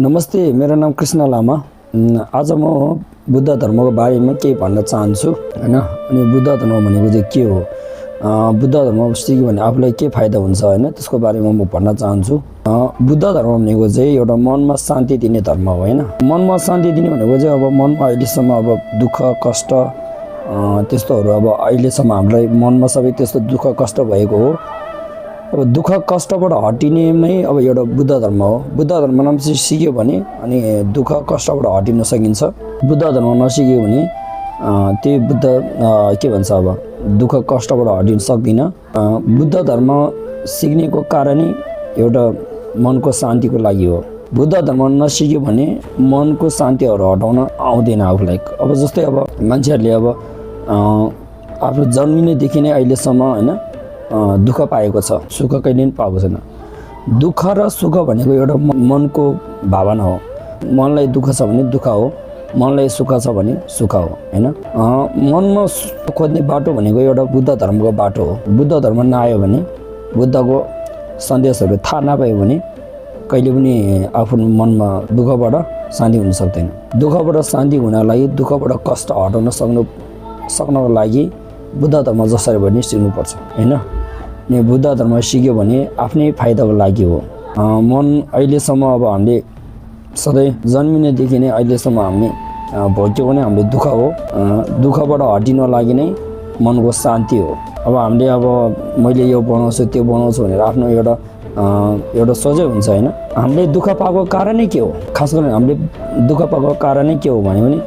नमस्ते, मेरो नाम कृष्ण लामा। आज म बुद्ध धर्मको बारेमा केही भन्न चाहन्छु हैन। अनि बुद्ध धर्म भनेको चाहिँ के हो, बुद्ध धर्म सिक्यो भने आफूलाई के फाइदा हुन्छ हैन, त्यसको बारेमा म भन्न चाहन्छु। बुद्ध धर्म भनेको चाहिँ एउटा मनमा शान्ति दिने धर्म हो हैन। मनमा शान्ति दिने भनेको चाहिँ अब मनमा अहिलेसम्म अब दुःख कष्ट त्यस्तोहरू अब अहिलेसम्म हामीलाई मनमा सबै त्यस्तो दुःख कष्ट भएको हो। अब दुःख कष्टबाट हटिने नै अब एउटा बुद्ध धर्म हो। बुद्ध धर्म नाम चाहिँ सिक्यो भने अनि दुःख कष्टबाट हटिन सकिन्छ। बुद्ध धर्म नसिक्यो भने त्यही बुद्ध के भन्छ अब दुःख कष्टबाट हटिन सक्दिन। बुद्ध धर्म सिक्नेको कारणै एउटा मनको शान्तिको लागि हो। बुद्ध धर्म नसिक्यो भने मनको शान्तिहरू हटाउन आउँदैन आफूलाई। अब जस्तै अब मान्छेहरूले अब आफ्नो जन्मिनेदेखि नै अहिलेसम्म हैन दुःख पाएको छ, सुख कहिले पनि पाएको छैन। दुःख र सुख भनेको एउटा मनको भावना हो। मनलाई दुःख छ भने दुःख हो, मनलाई सुख छ भने सुख हो हैन। मनमा सुख खोज्ने बाटो भनेको एउटा बुद्ध धर्मको बाटो हो। बुद्ध धर्म नआयो भने, बुद्धको सन्देशहरू थाहा नपायो भने कहिले पनि आफ्नो मनमा दुःखबाट शान्ति हुन सक्दैन। दुःखबाट शान्ति हुनको लागि, दुःखबाट कष्ट हटाउन सक्नको लागि बुद्ध धर्म जसरी पनि सिक्नुपर्छ हैन। अनि बुद्ध धर्म सिक्यो भने आफ्नै फाइदाको लागि हो। मन अहिलेसम्म अब हामीले सधैँ जन्मिनेदेखि नै अहिलेसम्म हामीले भोग्यो भने हामीले दुःख हो। दुःखबाट हटिन लागि नै मनको शान्ति हो। अब हामीले अब मैले यो बनाउँछु त्यो बनाउँछु भनेर आफ्नो एउटा सोचै हुन्छ हैन। हामीले दुःख पाएको कारणै के हो, खास गरी हामीले दुःख पाएको कारणै के हो भने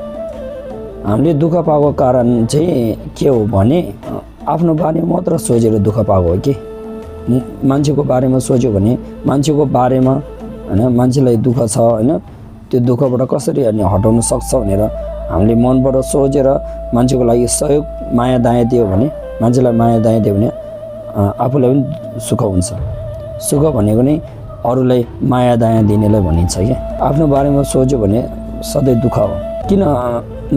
हामीले दुःख पाएको कारण चाहिँ के हो भने आफ्नो बारेमा मात्र सोचेर दुःख पाएको हो कि। मान्छेको बारेमा सोच्यो भने मान्छेको बारेमा हैन, मान्छेलाई दुःख छ हैन, त्यो दुःखबाट कसरी अनि हटाउन सक्छ भनेर हामीले मनबाट सोचेर मान्छेको लागि सहयोग माया दया दियो भने, मान्छेलाई माया दया दियो भने आफूलाई पनि सुख हुन्छ। सुख भनेको नै अरूलाई माया दया दिनेलाई भनिन्छ कि। आफ्नो बारेमा सोच्यो भने सधैँ दुःख हो। किन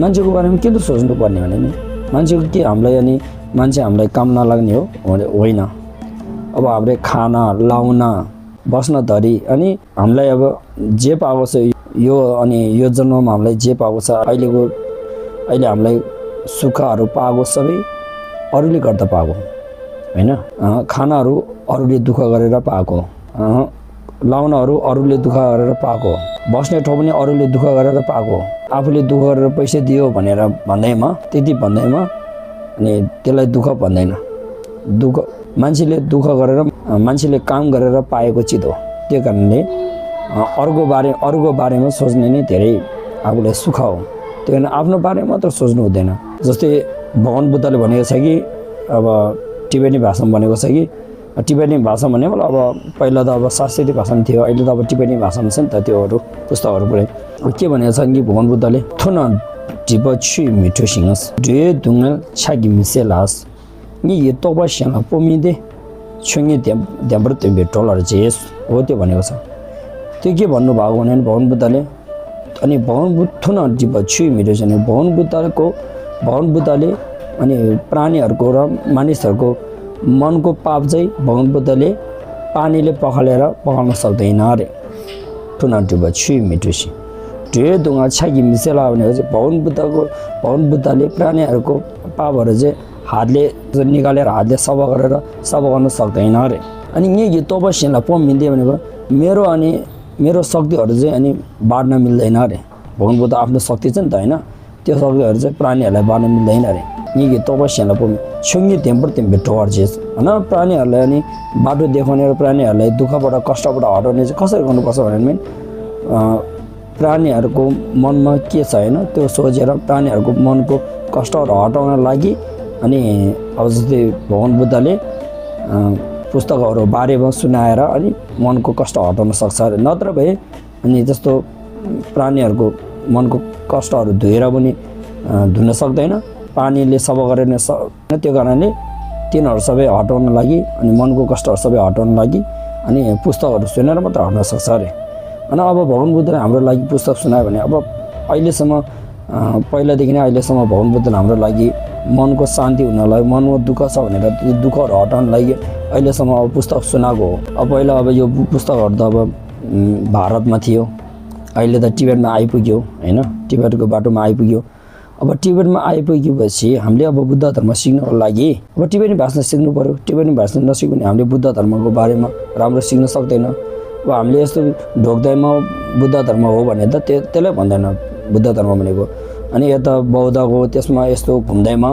मान्छेको बारेमा किन सोच्नु पर्ने भने नि मान्छेको के हामीलाई अनि मान्छे हामीलाई काम नलाग्ने हो होइन। अब हामीले खाना लाउन बस्न धरी अनि हामीलाई अब जे पाएको छ यो अनि यो जन्ममा हामीलाई जे पाएको छ अहिले हामीलाई सुखहरू पाएको सबै अरूले गर्दा पाएको हैन। खानाहरू अरूले दुःख गरेर पाएको, लाउनहरू अरूले दुःख गरेर पाएको, बस्ने ठाउँ पनि अरूले दुःख गरेर पाएको। आफूले दुःख गरेर पैसा दियो भनेर भन्दैमा त्यति भन्दैमा अनि त्यसलाई दुःख भन्दैन। दुःख मान्छेले दुःख गरेर मान्छेले काम गरेर पाएको चिज हो। त्यो कारणले अरूको बारेमा सोच्ने नै धेरै आफूलाई सुख हो। त्यो कारण आफ्नो बारेमा मात्र सोच्नु हुँदैन। जस्तै भगवान बुद्धले भनेको छ कि अब टिबेटी भाषामा भनेको छ कि, टिबेटी भाषा भने अब पहिला त अब शास्त्रीय भाषामा थियो, अहिले त अब टिबेटी भाषामा छ नि त त्योहरू पुस्तकहरू पुरै। के भनेको छ कि भगवान बुद्धले थुन टिब छु मिठो सिंहस डे दुङ्गल छागी मिसेलास नि यो तोबा सिंह पोमिदे छुङ्गे त्यहाँबाट त्यो भेटोलहरू जेस हो त्यो भनेको छ। त्यो के भन्नुभएको भने भगवान बुद्धले अनि भगवान थुन टिब छु मिठो सिंह भगवान बुद्धले अनि प्राणीहरूको र मानिसहरूको मनको पाप चाहिँ भगवान बुद्धले पानीले पखाल्न सक्दैन अरे। ठुना डुबा छु मिठुसी ढेर दुङ्गा छाकी मिसेला भनेको चाहिँ भगवान बुद्धले प्राणीहरूको पापहरू चाहिँ हातले निकालेर हातले सफा गर्न सक्दैन अरे। अनि यही तपस्यालाई पमिँदै भनेको मेरो शक्तिहरू चाहिँ अनि बाँड्न मिल्दैन अरे। भगवान बुद्ध आफ्नो शक्ति छ नि त हैन, त्यो शक्तिहरू चाहिँ प्राणीहरूलाई बाँड्न मिल्दैन अरे। यही तपस्यालाई पमि छुङ्गी त्यहाँबाट त्यो भेटोहर जेस हैन। प्राणीहरूलाई अनि बाटो देखाउने र प्राणीहरूलाई दुःखबाट कष्टबाट हटाउने चाहिँ कसरी गर्नुपर्छ भने प्राणीहरूको मनमा के छ हैन त्यो सोचेर प्राणीहरूको मनको कष्टहरू हटाउन लागि अनि अब जस्तै भगवान बुद्धले पुस्तकहरू बारेमा सुनाएर अनि मनको कष्ट हटाउन सक्छ अरे। नत्र भए अनि जस्तो प्राणीहरूको मनको कष्टहरू धोएर पनि धुन सक्दैन, पानीले सफा गरेर त्यो कारणले तिनीहरू सबै हटाउन लागि अनि मनको कष्टहरू सबै हटाउन लागि अनि पुस्तकहरू सुनेर मात्र हट्न सक्छ अरे। अनि अब भगवान बुद्धले हाम्रो लागि पुस्तक सुनायो भने अब अहिलेसम्म पहिलादेखि नै अहिलेसम्म भगवान बुद्धले हाम्रो लागि मनको शान्ति हुनलाई, मनमा दुःख छ भनेर त्यो दुःखहरू हटाउन लागि अहिलेसम्म अब पुस्तक सुनाएको हो। अब पहिला अब यो पुस्तकहरू त अब भारतमा थियो, अहिले त टिबेटमा आइपुग्यो हैन, टिबेटको बाटोमा आइपुग्यो। अब टिबेटमा आइपुगेपछि हामीले अब बुद्ध धर्म सिक्नको लागि अब टिबेटी भाषा सिक्नु पर्यो। टिबेटी भाषा नसिक्यो भने हामीले बुद्ध धर्मको बारेमा राम्रो सिक्न सक्दैन। अब हामीले यस्तो ढोक्दैमा बुद्ध धर्म हो भने त त्यसलाई भन्दैन बुद्ध धर्म भनेको। अनि यता बौद्धको त्यसमा यस्तो घुम्दैमा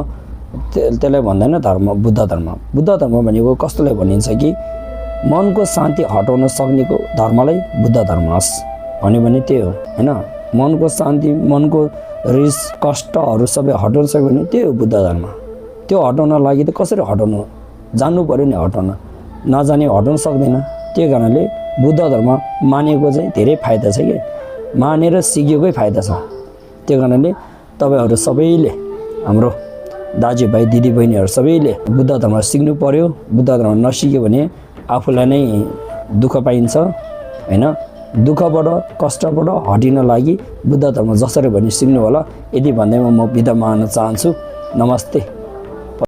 त्यसलाई भन्दैन धर्म बुद्ध धर्म। बुद्ध धर्म भनेको कस्तोलाई भनिन्छ कि मनको शान्ति हटाउन सक्नेको धर्मलाई बुद्ध धर्म होस् भन्यो भने त्यही हो हैन। मनको शान्ति, मनको रिस कष्टहरू सबै हटाउन सक्यो भने त्यही हो बुद्ध धर्म। त्यो हटाउन लागि त कसरी हटाउनु जान्नु पर्यो नि, हटाउन नजाने हटाउन सक्दैन। त्यही कारणले बुद्ध धर्म मानेको चाहिँ धेरै फाइदा छ कि, मानेर सिकेकै फाइदा छ। त्यो कारणले तपाईहरू सबैले, हाम्रो दाजुभाइ दिदीबहिनीहरू सबैले बुद्ध धर्म सिक्नु पर्यो। बुद्ध धर्म नसिक्यो भने आफूलाई नै दुःख पाइन्छ हैन। दुःखबाट कष्टबाट हटिन लागि बुद्ध धर्म जसरी भने सिक्नु होला। यदि भन्दैमा म बिदा माग्न चाहन्छु। नमस्ते।